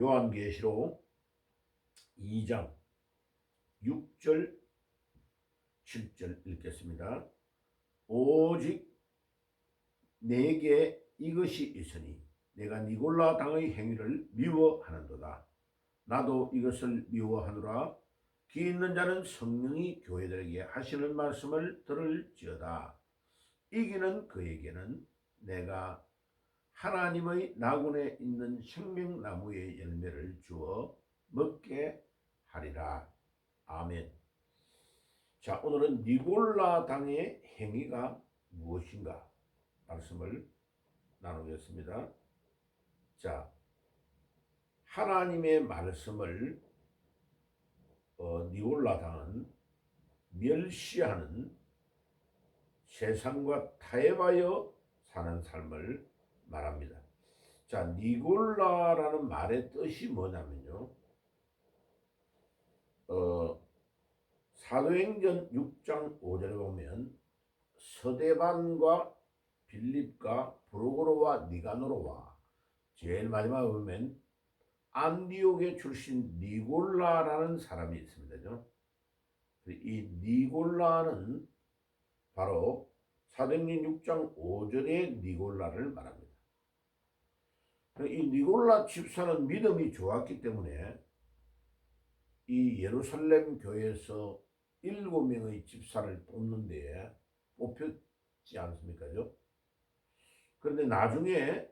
요한계시록 2장 6절 7절 읽겠습니다. 오직 내게 이것이 있으니 내가 니골라 당의 행위를 미워하는도다. 나도 이것을 미워하노라. 귀 있는 자는 성령이 교회들에게 하시는 말씀을 들을지어다. 이기는 그에게는 내가 하나님의 나군에 있는 생명나무의 열매를 주어 먹게 하리라. 아멘. 자, 오늘은 니골라 당의 행위가 무엇인가 말씀을 나누겠습니다. 자, 하나님의 말씀을 니골라 당은 멸시하는 세상과 타협하여 사는 삶을 말합니다. 자, 니골라라는 말의 뜻이 뭐냐면요. 사도행전 6장 5절에 보면 서대반과 빌립과 브로고로와 니가노로와 제일 마지막에 보면 안디옥의 출신 니골라라는 사람이 있습니다. 이 니골라는 바로 사도행전 6장 5절의 니골라를 말합니다. 이 니골라 집사는 믿음이 좋았기 때문에 이 예루살렘 교회에서 7명의 집사를 뽑는 데에 뽑혔지 않습니까? 그런데 나중에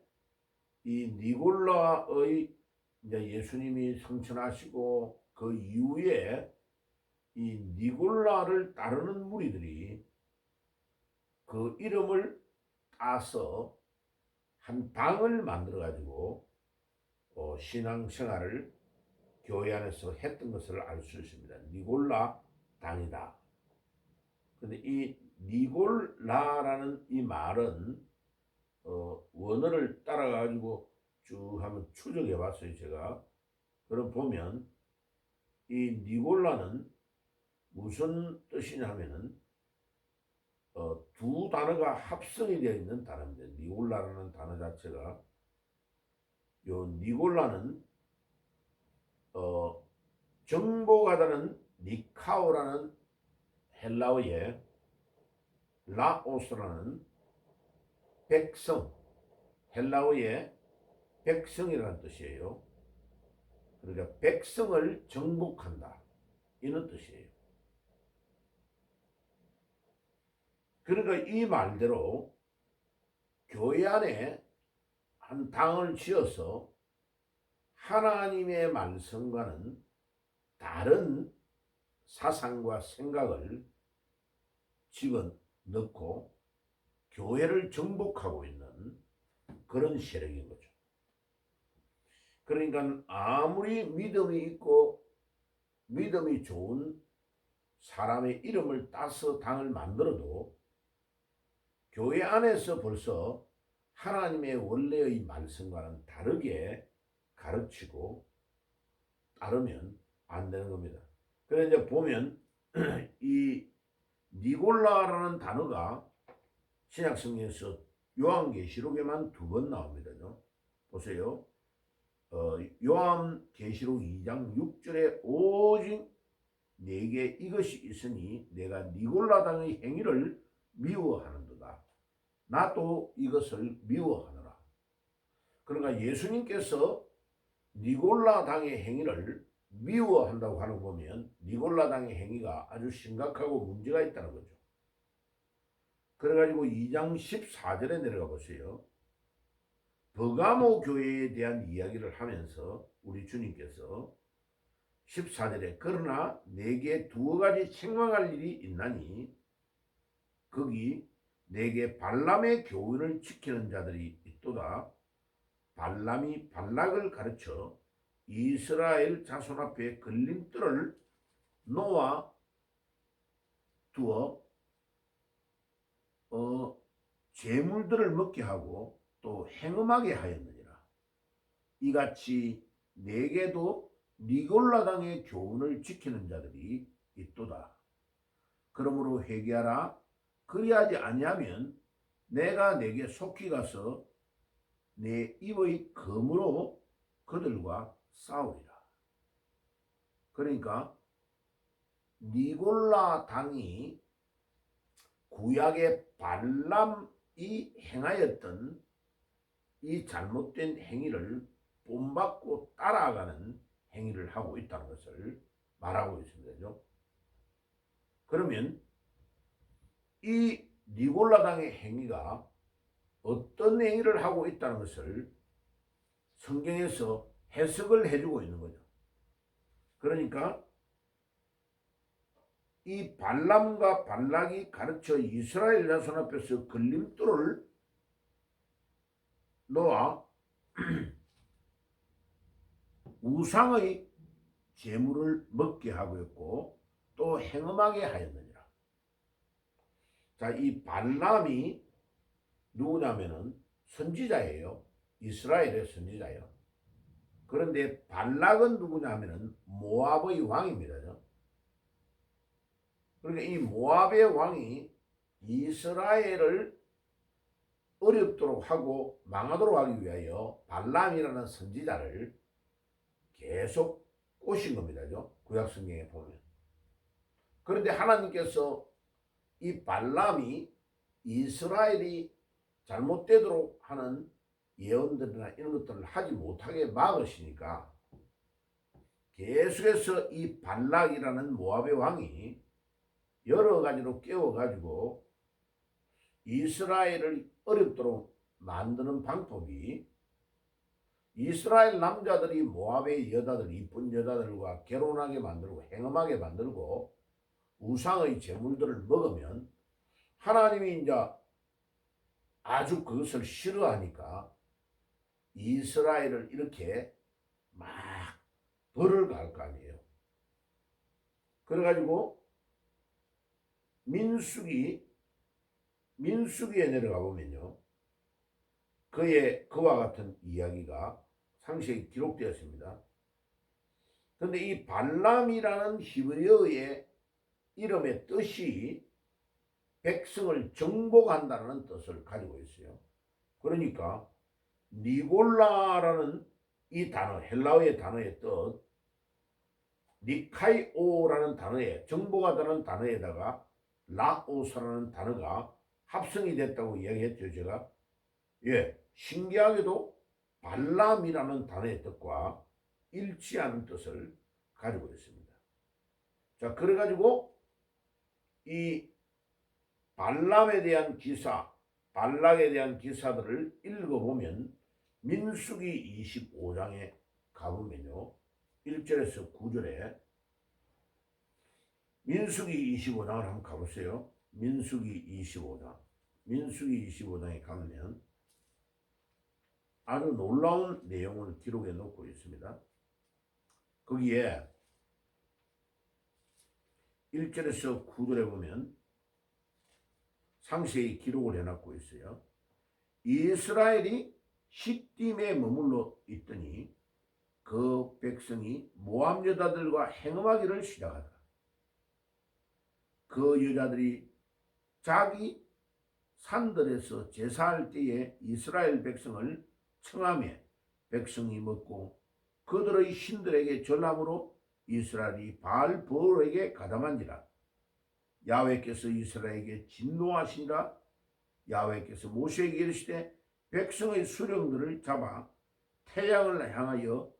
이 니골라의 이제 예수님이 성천하시고 그 이후에 이 니골라를 따르는 무리들이 그 이름을 따서 한 당을 만들어 가지고 신앙생활을 교회 안에서 했던 것을 알 수 있습니다. 니골라 당이다. 근데 이 니골라라는 이 말은 원어를 따라 가지고 쭉 한번 추적해 봤어요, 제가. 그럼 보면 이 니골라는 무슨 뜻이냐면은 두 단어가 합성이 되어 있는 단어입니다. 니골라라는 단어 자체가 요 니골라는 정복하다는 니카오라는 헬라어의 라오스라는 백성, 헬라어의 백성이라는 뜻이에요. 그러니까 백성을 정복한다 이런 뜻이에요. 그러니까 이 말대로 교회 안에 한 당을 지어서 하나님의 말씀과는 다른 사상과 생각을 집어넣고 교회를 정복하고 있는 그런 세력인 거죠. 그러니까 아무리 믿음이 있고 믿음이 좋은 사람의 이름을 따서 당을 만들어도 교회 안에서 벌써 하나님의 원래의 말씀과는 다르게 가르치고 따르면 안 되는 겁니다. 그래서 이제 보면 이 니골라라는 단어가 신약성경에서 요한계시록에만 2번 나옵니다. 보세요. 요한계시록 2장 6절에 오직 내게 이것이 있으니 내가 니골라 당의 행위를 미워하는도다. 나도 이것을 미워하노라. 그러니까 예수님께서 니골라 당의 행위를 미워한다고 하는 거 보면 니골라 당의 행위가 아주 심각하고 문제가 있다는 거죠. 그래가지고 2장 14절에 내려가 보세요. 버가모 교회에 대한 이야기를 하면서 우리 주님께서 14절에 그러나 내게 2가지 책망할 일이 있나니 거기 내게 발람의 교훈을 지키는 자들이 있도다. 발람이 발락을 가르쳐 이스라엘 자손 앞에 걸림돌을 놓아 두어 재물들을 먹게 하고 또 행음하게 하였느니라. 이같이 내게도 니골라 당의 교훈을 지키는 자들이 있도다. 그러므로 회개하라. 그리하지 아니하면 내가 내게 속히 가서 내 입의 검으로 그들과 싸우리라. 그러니까 니골라 당이 구약의 발람이 행하였던 이 잘못된 행위를 본받고 따라가는 행위를 하고 있다는 것을 말하고 있습니다. 그러면 이 니골라 당의 행위가 어떤 행위를 하고 있다는 것을 성경에서 해석을 해주고 있는 거죠. 그러니까 이 발람과 발락이 가르쳐 이스라엘 자손 앞에서 걸림돌을 놓아 우상의 제물을 먹게 하고 있고 또 행음하게 하였느니라. 자, 이 발람이 누구냐면은 선지자예요. 이스라엘의 선지자예요. 그런데 발락은 누구냐면은 모압의 왕입니다. 그러니까 이 모압의 왕이 이스라엘을 어렵도록 하고 망하도록 하기 위하여 발람이라는 선지자를 계속 꼬신 겁니다. 구약 성경에 보면. 그런데 하나님께서 이 발람이 이스라엘이 잘못되도록 하는 예언들이나 이런 것들을 하지 못하게 막으시니까 계속해서 이 발락이라는 모압의 왕이 여러 가지로 깨워가지고 이스라엘을 어렵도록 만드는 방법이 이스라엘 남자들이 모압의 여자들, 이쁜 여자들과 결혼하게 만들고 행음하게 만들고 우상의 제물들을 먹으면 하나님이 이제 아주 그것을 싫어하니까 이스라엘을 이렇게 막 벌을 가할 거 아니에요. 그래가지고 민수기에 내려가 보면요, 그와 같은 이야기가 상세히 기록되었습니다. 그런데 이 발람이라는 히브리어의 이름의 뜻이 백성을 정복한다는 뜻을 가지고 있어요. 그러니까 니골라라는 이 단어, 헬라어의 단어의 뜻, 니카이오라는 단어에, 정복하다는 단어에다가 라오스라는 단어가 합성이 됐다고 이야기했죠, 제가. 예, 신기하게도 발람이라는 단어의 뜻과 일치하는 뜻을 가지고 있습니다. 자, 그래가지고 이 발람에 대한 기사, 발락에 대한 기사들을 읽어보면 민수기 25장에 가보면요, 1절에서 9절에 민수기 25장을 한번 가보세요. 민수기 25장에 가면 아주 놀라운 내용을 기록해 놓고 있습니다. 거기에 1절에서 9절에 보면 상세히 기록을 해놓고 있어요. 이스라엘이 시딤에 머물러 있더니 그 백성이 모압 여자들과 행음하기를 시작하더라. 그 여자들이 자기 산들에서 제사할 때에 이스라엘 백성을 청하며 백성이 먹고 그들의 신들에게 절함으로 이스라엘이 바알보르에게 가담한지라. 야훼께서 이스라엘에게 진노하시니라. 야훼께서 모세에게 이르시되 백성의 수령들을 잡아 태양을 향하여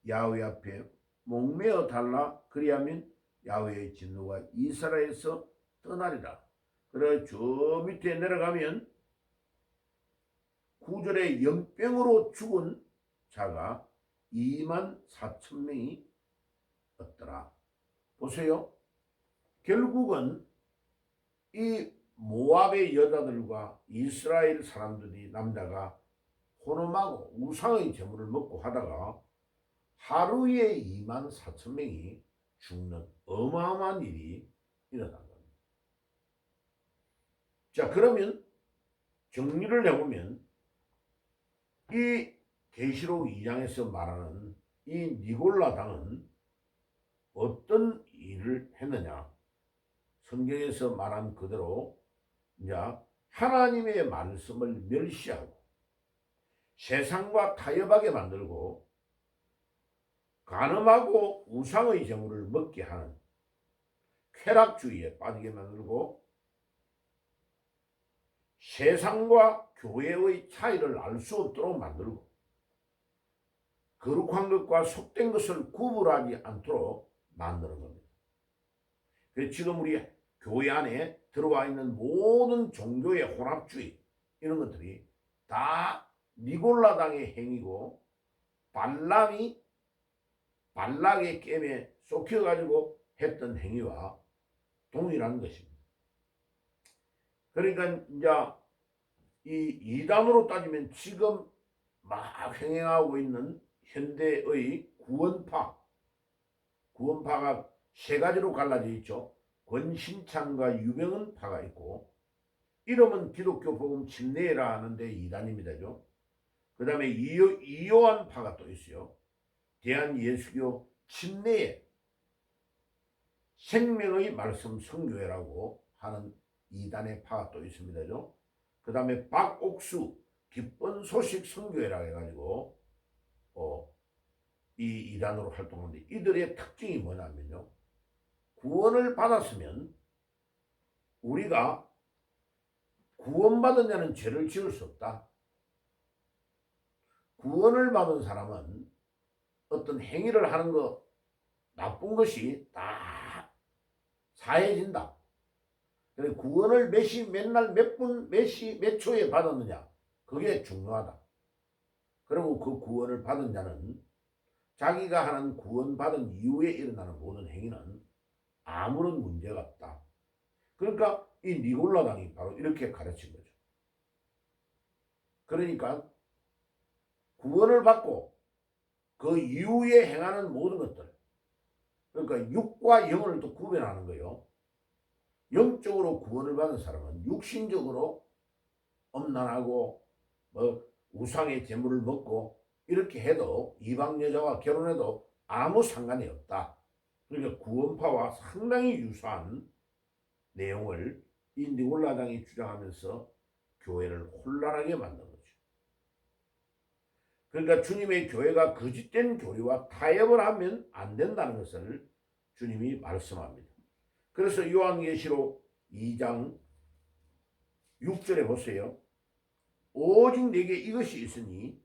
야훼 앞에 목매어 달라. 그리하면 야훼의 진노가 이스라엘에서 떠나리라. 그래 저 밑에 내려가면 9절에 연병으로 죽은 자가 24,000명이 없더라. 보세요. 결국은 이 모압의 여자들과 이스라엘 사람들이 남자가 혼음하고 우상의 제물을 먹고 하다가 하루에 24,000명이 죽는 어마어마한 일이 일어난 겁니다. 자, 그러면 정리를 해보면 이 계시록 2장에서 말하는 이 니골라 당은 어떤 일을 했느냐? 성경에서 말한 그대로 이제 하나님의 말씀을 멸시하고 세상과 타협하게 만들고 간음하고 우상의 재물을 먹게 하는 쾌락주의에 빠지게 만들고 세상과 교회의 차이를 알 수 없도록 만들고 거룩한 것과 속된 것을 구분하지 않도록 만드는 겁니다. 그래서 지금 우리 교회 안에 들어와 있는 모든 종교의 혼합주의 이런 것들이 다 니골라당의 행위고 발락의 게임에 쏙혀가지고 했던 행위와 동일한 것입니다. 그러니까 이제 이 이단으로 따지면 지금 막 횡행하고 있는 현대의 구원파가 세 가지로 갈라져 있죠. 권신창과 유병은파가 있고, 이름은 기독교 복음 침례라 하는데 이단입니다. 그 다음에 이요한파가 또 있어요. 대한예수교 침례 생명의 말씀 선교회라고 하는 이단의 파가 또 있습니다. 그 다음에 박옥수 기쁜 소식 선교회라고 해가지고 이 이단으로 활동하는데, 이들의 특징이 뭐냐면요, 구원을 받았으면 우리가 구원받은 자는 죄를 지을 수 없다. 구원을 받은 사람은 어떤 행위를 하는 거, 나쁜 것이 다 사해진다. 그래서 구원을 맨날 몇 분, 몇 시, 몇 초에 받았느냐, 그게 중요하다. 그리고 그 구원을 받은 자는 자기가 하는 구원받은 이후에 일어나는 모든 행위는 아무런 문제가 없다. 그러니까 이 니골라당이 바로 이렇게 가르친 거죠. 그러니까 구원을 받고 그 이후에 행하는 모든 것들, 그러니까 육과 영을 또 구별하는 거예요. 영적으로 구원을 받은 사람은 육신적으로 엄란하고 우상의 재물을 먹고 이렇게 해도, 이방 여자와 결혼해도 아무 상관이 없다. 그러니까 구원파와 상당히 유사한 내용을 이 니골라당이 주장하면서 교회를 혼란하게 만든 거죠. 그러니까 주님의 교회가 거짓된 교리와 타협을 하면 안 된다는 것을 주님이 말씀합니다. 그래서 요한계시록 2장 6절에 보세요. 오직 내게 이것이 있으니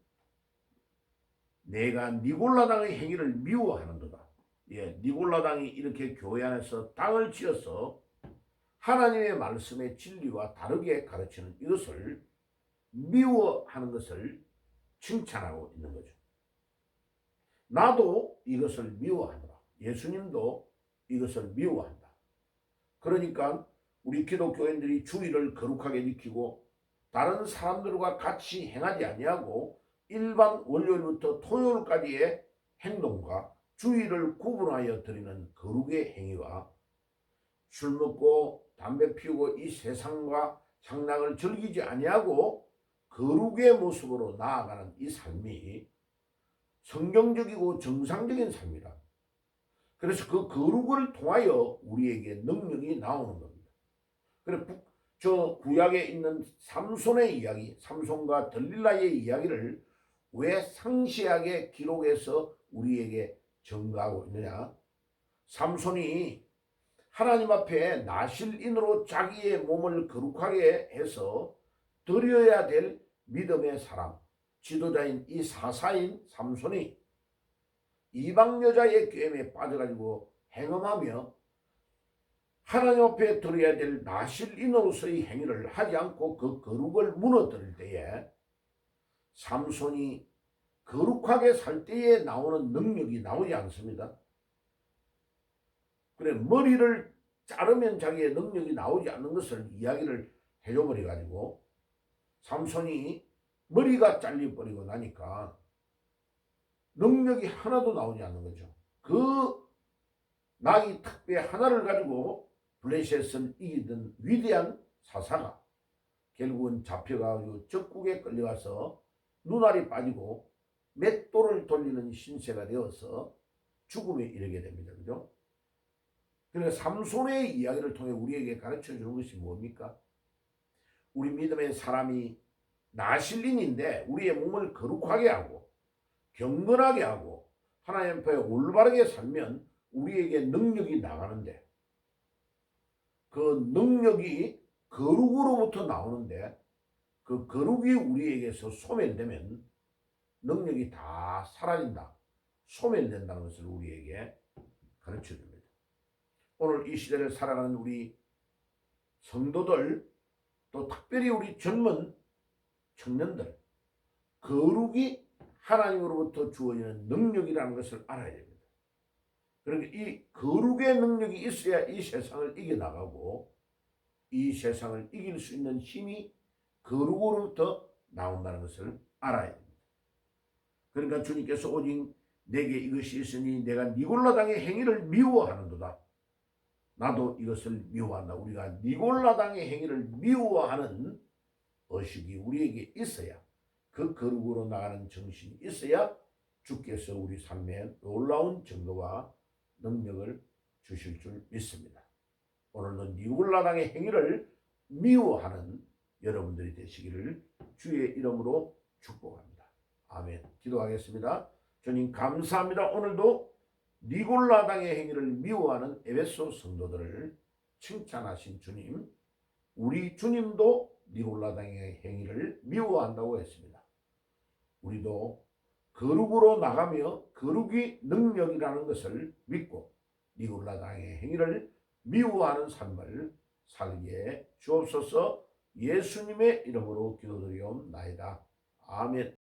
내가 니골라당의 행위를 미워하는도다. 니골라당이 이렇게 교회 안에서 땅을 치어서 하나님의 말씀의 진리와 다르게 가르치는 이것을 미워하는 것을 칭찬하고 있는 거죠. 나도 이것을 미워하노라. 예수님도 이것을 미워한다. 그러니까 우리 기독교인들이 주일을 거룩하게 지키고 다른 사람들과 같이 행하지 아니하고 일반 월요일부터 토요일까지의 행동과 주일을 구분하여 드리는 거룩의 행위와 술 먹고 담배 피우고 이 세상과 향락을 즐기지 아니하고 거룩의 모습으로 나아가는 이 삶이 성경적이고 정상적인 삶이다. 그래서 그 거룩을 통하여 우리에게 능력이 나오는 겁니다. 그래서 저 구약에 있는 삼손의 이야기, 삼손과 들릴라의 이야기를 왜 상세하게 기록해서 우리에게 전가하고 있느냐? 삼손이 하나님 앞에 나실인으로 자기의 몸을 거룩하게 해서 드려야 될 믿음의 사람, 지도자인 이 사사인 삼손이 이방 여자의 꾀임에 빠져가지고 행음하며 하나님 앞에 드려야 될 나실인으로서의 행위를 하지 않고 그 거룩을 무너뜨릴 때에 삼손이 거룩하게 살 때에 나오는 능력이 나오지 않습니다. 그래, 머리를 자르면 자기의 능력이 나오지 않는 것을 이야기를 해줘버려 가지고 삼손이 머리가 잘려버리고 나니까 능력이 하나도 나오지 않는 거죠. 그 나이 특배 하나를 가지고 블레셋을 이기던 위대한 사사가 결국은 잡혀가지고 적국에 끌려가서 눈알이 빠지고 맷돌을 돌리는 신세가 되어서 죽음에 이르게 됩니다. 그죠? 그러니까 삼손의 이야기를 통해 우리에게 가르쳐 주는 것이 뭡니까? 우리 믿음의 사람이 나실린인데 우리의 몸을 거룩하게 하고 경건하게 하고 하나님 앞에 올바르게 살면 우리에게 능력이 나가는데, 그 능력이 거룩으로부터 나오는데, 그 거룩이 우리에게서 소멸되면 능력이 다 사라진다, 소멸된다는 것을 우리에게 가르쳐 줍니다. 오늘 이 시대를 살아가는 우리 성도들, 또 특별히 우리 젊은 청년들, 거룩이 하나님으로부터 주어지는 능력이라는 것을 알아야 됩니다. 그러니까 이 거룩의 능력이 있어야 이 세상을 이겨나가고, 이 세상을 이길 수 있는 힘이 거룩으로부터 나온다는 것을 알아야 됩니다. 그러니까 주님께서 오직 내게 이것이 있으니 내가 니골라 당의 행위를 미워하는도다, 나도 이것을 미워한다. 우리가 니골라 당의 행위를 미워하는 의식이 우리에게 있어야, 그 거룩으로 나가는 정신이 있어야 주께서 우리 삶에 놀라운 증거와 능력을 주실 줄 믿습니다. 오늘도 니골라 당의 행위를 미워하는 여러분들이 되시기를 주의 이름으로 축복합니다. 아멘. 기도하겠습니다. 주님 감사합니다. 오늘도 니골라 당의 행위를 미워하는 에베소 성도들을 칭찬하신 주님, 우리 주님도 니골라 당의 행위를 미워한다고 했습니다. 우리도 거룩으로 나가며 거룩이 능력이라는 것을 믿고 니골라 당의 행위를 미워하는 삶을 살게 주옵소서. 예수님의 이름으로 기도드리옵나이다. 아멘.